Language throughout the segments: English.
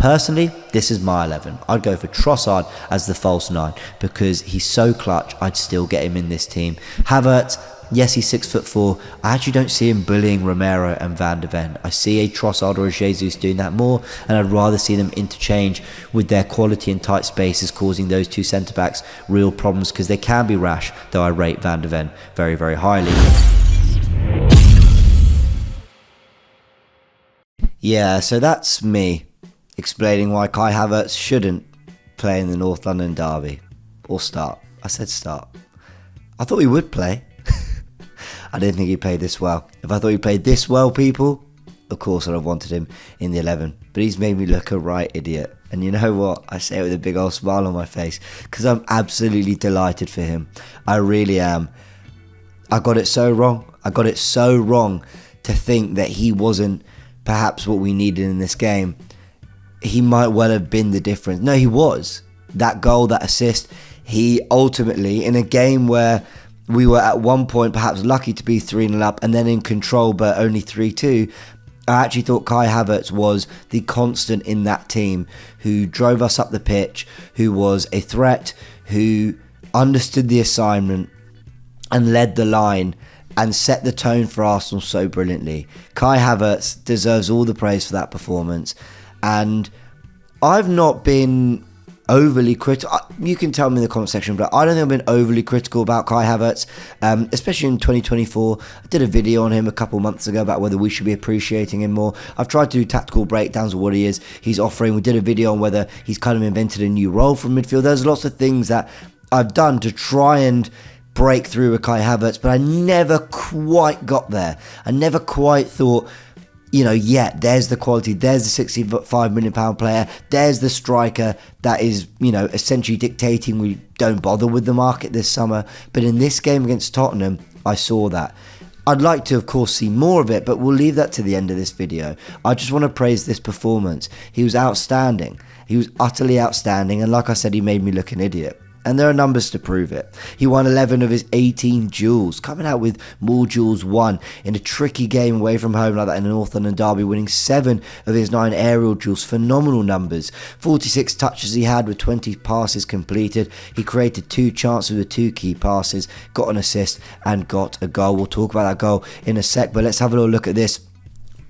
Personally, this is my 11. I'd go for Trossard as the false 9 because he's so clutch. I'd still get him in this team. Havertz, yes, he's 6'4". I actually don't see him bullying Romero and Van de Ven. I see a Trossard or a Jesus doing that more, and I'd rather see them interchange with their quality in tight spaces, causing those two centre-backs real problems because they can be rash, though I rate Van de Ven very, very highly. Yeah, so that's me explaining why Kai Havertz shouldn't play in the North London derby. Or start. I said start. I thought he would play. I didn't think he played this well. If I thought he played this well, people, of course I'd have wanted him in the 11. But he's made me look a right idiot. And you know what? I say it with a big old smile on my face because I'm absolutely delighted for him. I really am. I got it so wrong. I got it so wrong to think that he wasn't perhaps what we needed in this game. He might well have been the difference. No, he was. That goal, that assist, he ultimately, in a game where we were at one point perhaps lucky to be 3-0 up and then in control but only 3-2, I actually thought Kai Havertz was the constant in that team who drove us up the pitch, who was a threat, who understood the assignment and led the line and set the tone for Arsenal so brilliantly. Kai Havertz deserves all the praise for that performance. And I've not been overly critical. You can tell me in the comment section, but I don't think I've been overly critical about Kai Havertz, especially in 2024. I did a video on him a couple months ago about whether we should be appreciating him more. I've tried to do tactical breakdowns of what he's offering. We did a video on whether he's kind of invented a new role from midfield. There's lots of things that I've done to try and break through with Kai Havertz, but I never quite got there. I never quite thought, there's the quality, there's the £65 million player, there's the striker that is, essentially dictating we don't bother with the market this summer. But in this game against Tottenham, I saw that. I'd like to, of course, see more of it, but we'll leave that to the end of this video. I just want to praise this performance. He was outstanding. He was utterly outstanding, and like I said, he made me look an idiot. And there are numbers to prove it. He won 11 of his 18 duels, coming out with more duels won in a tricky game away from home like that in the North London derby, winning 7 of his 9 aerial duels. Phenomenal numbers. 46 touches he had with 20 passes completed. He created 2 chances with 2 key passes, got an assist and got a goal. We'll talk about that goal in a sec, but let's have a little look at this.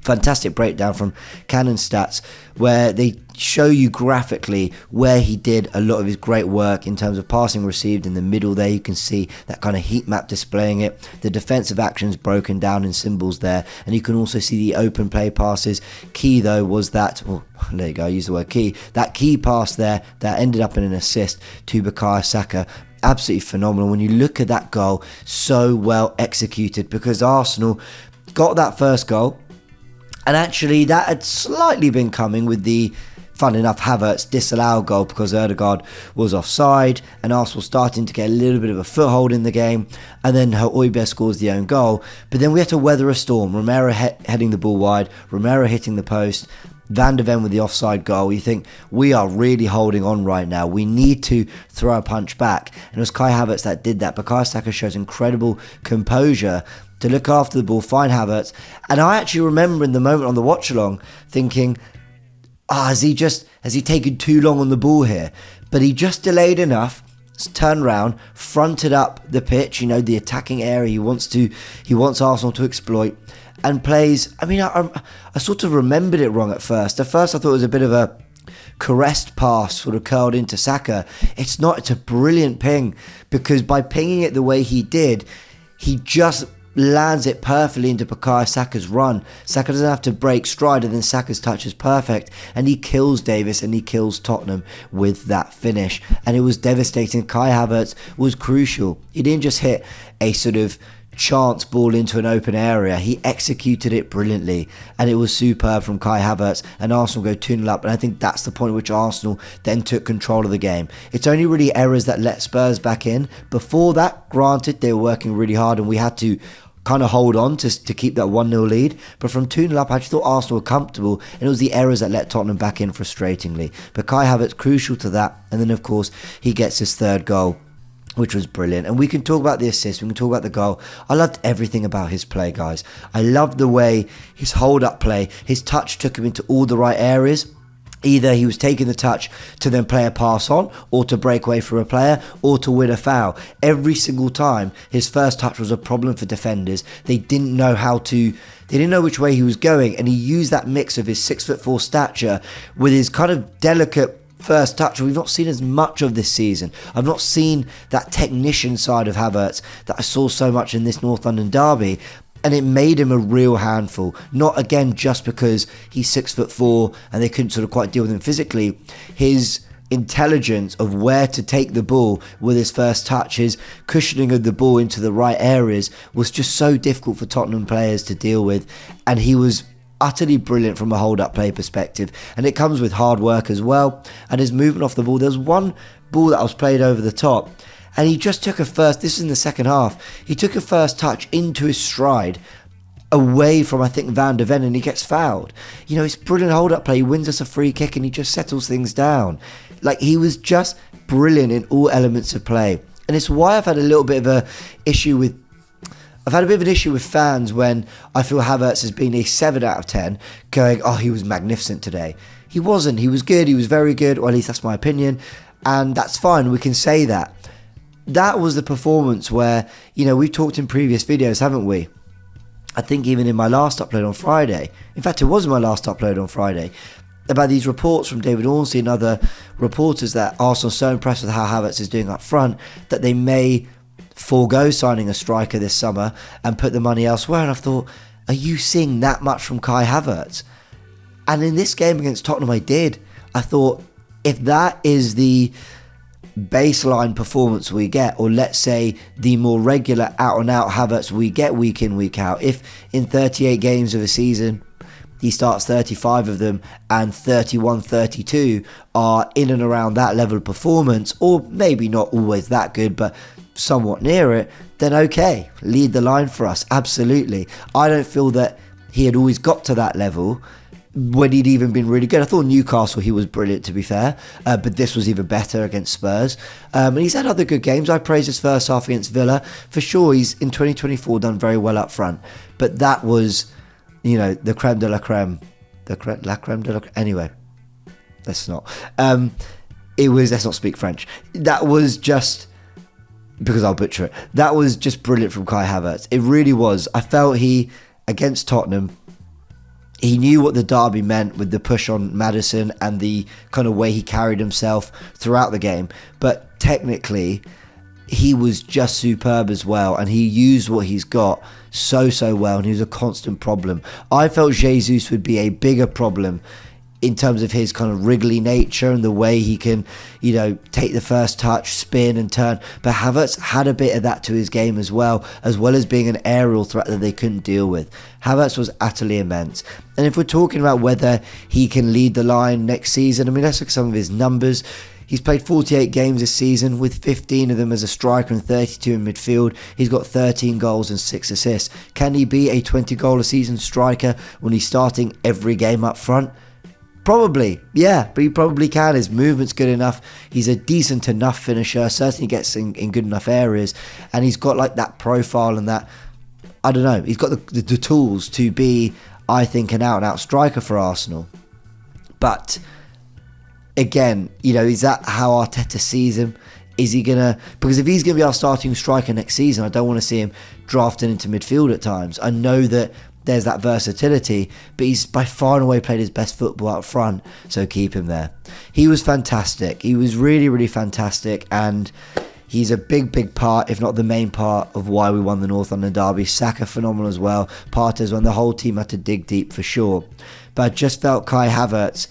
Fantastic breakdown from Canon Stats where they show you graphically where he did a lot of his great work in terms of passing received. In the middle there you can see that kind of heat map displaying it, the defensive actions broken down in symbols there, and you can also see the open play passes. Key though was that, there you go, I use the word key, that key pass there that ended up in an assist to Bukayo Saka. Absolutely phenomenal. When you look at that goal, so well executed, because Arsenal got that first goal. And actually, that had slightly been coming with the, fun enough, Havertz disallowed goal because Ødegaard was offside and Arsenal starting to get a little bit of a foothold in the game. And then Højbjerg scores the own goal. But then we had to weather a storm. Romero heading the ball wide, Romero hitting the post, Van de Ven with the offside goal. You think, we are really holding on right now. We need to throw a punch back. And it was Kai Havertz that did that. Bukayo Saka shows incredible composure to look after the ball, find Havertz. And I actually remember in the moment on the watch along thinking, has he taken too long on the ball here? But he just delayed enough, turned around, fronted up the pitch, the attacking area he wants Arsenal to exploit, and plays. I mean, I sort of remembered it wrong at first. At first I thought it was a bit of a caressed pass sort of curled into Saka. It's not, it's a brilliant ping, because by pinging it the way he did, he just lands it perfectly into Bukayo Saka's run. Saka doesn't have to break stride, and then Saka's touch is perfect, and he kills Davis and he kills Tottenham with that finish. And it was devastating. Kai Havertz was crucial. He didn't just hit a sort of chance ball into an open area, he executed it brilliantly, and it was superb from Kai Havertz, and Arsenal go 2-0 up. And I think that's the point at which Arsenal then took control of the game. It's only really errors that let Spurs back in. Before that, granted, they were working really hard and we had to kind of hold on to keep that 1-0 lead, but from 2-0 up I actually thought Arsenal were comfortable, and it was the errors that let Tottenham back in frustratingly. But Kai Havertz crucial to that, and then of course he gets his 3rd goal, which was brilliant. And we can talk about the assist, we can talk about the goal. I loved everything about his play, guys. I loved the way his hold-up play, his touch took him into all the right areas. Either he was taking the touch to then play a pass on, or to break away from a player, or to win a foul. Every single time, his first touch was a problem for defenders. They didn't know which way he was going, and he used that mix of his 6'4" stature with his kind of delicate first touch. We've not seen as much of this season. I've not seen that technician side of Havertz that I saw so much in this North London derby. And it made him a real handful. Not again just because he's 6'4" and they couldn't sort of quite deal with him physically. His intelligence of where to take the ball with his first touch, his cushioning of the ball into the right areas was just so difficult for Tottenham players to deal with. And he was utterly brilliant from a hold-up play perspective. And it comes with hard work as well. And his movement off the ball. There was one ball that was played over the top, and he just took this is in the second half, he took a first touch into his stride, away from, I think, Van de Ven, and he gets fouled. You know, it's brilliant hold-up play. He wins us a free kick and he just settles things down. Like, he was just brilliant in all elements of play. And it's why I've had a bit of an issue with fans when I feel Havertz has been a 7 out of 10, going, oh, he was magnificent today. He wasn't. He was good. He was very good, or at least that's my opinion. And that's fine. We can say that. That was the performance where, you know, we've talked in previous videos, haven't we? I think even in my last upload on Friday, in fact it was my last upload on Friday, about these reports from David Ormsey and other reporters that Arsenal are so impressed with how Havertz is doing up front that they may forego signing a striker this summer and put the money elsewhere. And I've thought, are you seeing that much from Kai Havertz? And in this game against Tottenham I did. I thought, if that is the baseline performance we get, or let's say the more regular out and out Havertz we get week in, week out, if in 38 games of a season he starts 35 of them and 31, 32 are in and around that level of performance, or maybe not always that good but somewhat near it, then okay, lead the line for us, absolutely. I don't feel that he had always got to that level when he'd even been really good. I thought Newcastle he was brilliant, to be fair, but this was even better against Spurs. And he's had other good games. I praise his first half against Villa. For sure, he's in 2024 done very well up front. But that was, you know, the creme de la creme. La creme de la creme. Anyway, let's not. Let's not speak French. That was just, because I'll butcher it, that was just brilliant from Kai Havertz. It really was. I felt against Tottenham, he knew what the derby meant with the push on Maddison and the kind of way he carried himself throughout the game. But technically, he was just superb as well. And he used what he's got so well. And he was a constant problem. I felt Jesus would be a bigger problem in terms of his kind of wriggly nature and the way he can, you know, take the first touch, spin and turn. But Havertz had a bit of that to his game as well as being an aerial threat that they couldn't deal with. Havertz was utterly immense. And if we're talking about whether he can lead the line next season, I mean, let's look at some of his numbers. He's played 48 games this season, with 15 of them as a striker and 32 in midfield. He's got 13 goals and 6 assists. Can he be a 20-goal-a-season striker when he's starting every game up front? Probably, yeah, but he probably can. His movement's good enough. He's a decent enough finisher, certainly gets in good enough areas, and he's got like that profile and that, I don't know, he's got the tools to be, I think, an out-and-out striker for Arsenal. But again, you know, is that how Arteta sees him? Is he gonna, because if he's gonna be our starting striker next season, I don't want to see him drafted into midfield at times. I know that there's that versatility, but he's by far and away played his best football up front, so keep him there. He was fantastic. He was really fantastic, and he's a big part, if not the main part, of why we won the North London derby. Saka phenomenal as well. Partey as well. The whole team had to dig deep for sure. But I just felt Kai Havertz,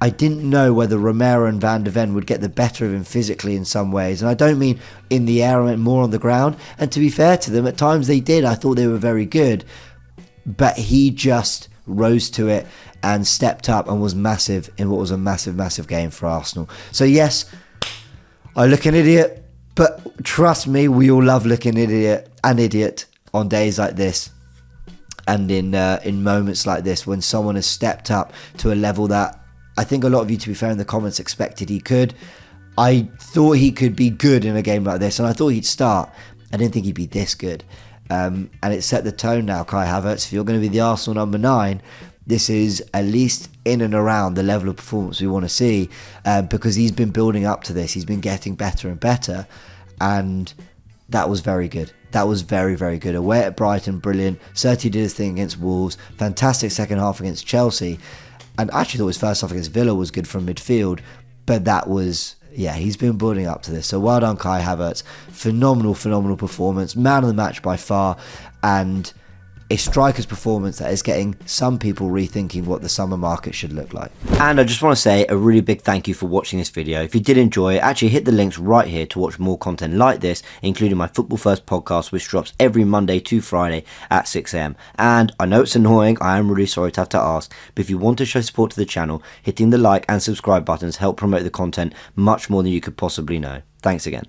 I didn't know whether Romero and Van de Ven would get the better of him physically in some ways. And I don't mean in the air, I meant more on the ground. And to be fair to them, at times they did. I thought they were very good. But he just rose to it and stepped up and was massive in what was a massive game for Arsenal. So yes, I look an idiot, but trust me, we all love looking an idiot on days like this, and in moments like this when someone has stepped up to a level that I think a lot of you, to be fair, in the comments expected he could. I thought he could be good in a game like this, and I thought he'd start. I didn't think he'd be this good. And it set the tone now, Kai Havertz. If you're going to be the Arsenal number 9, this is at least in and around the level of performance we want to see, because he's been building up to this. He's been getting better and better, and that was very good. That was very, very good. Away at Brighton, brilliant. Serti did his thing against Wolves. Fantastic second half against Chelsea. And I actually thought his first half against Villa was good from midfield. But that was, yeah, he's been building up to this. So well done, Kai Havertz. Phenomenal, phenomenal performance. Man of the match by far. And a striker's performance that is getting some people rethinking what the summer market should look like. And I just want to say a really big thank you for watching this video. If you did enjoy it, actually hit the links right here to watch more content like this, including my Football First podcast, which drops every Monday to Friday at 6 AM. And I know it's annoying, I am really sorry to have to ask, but if you want to show support to the channel, hitting the like and subscribe buttons help promote the content much more than you could possibly know. Thanks again.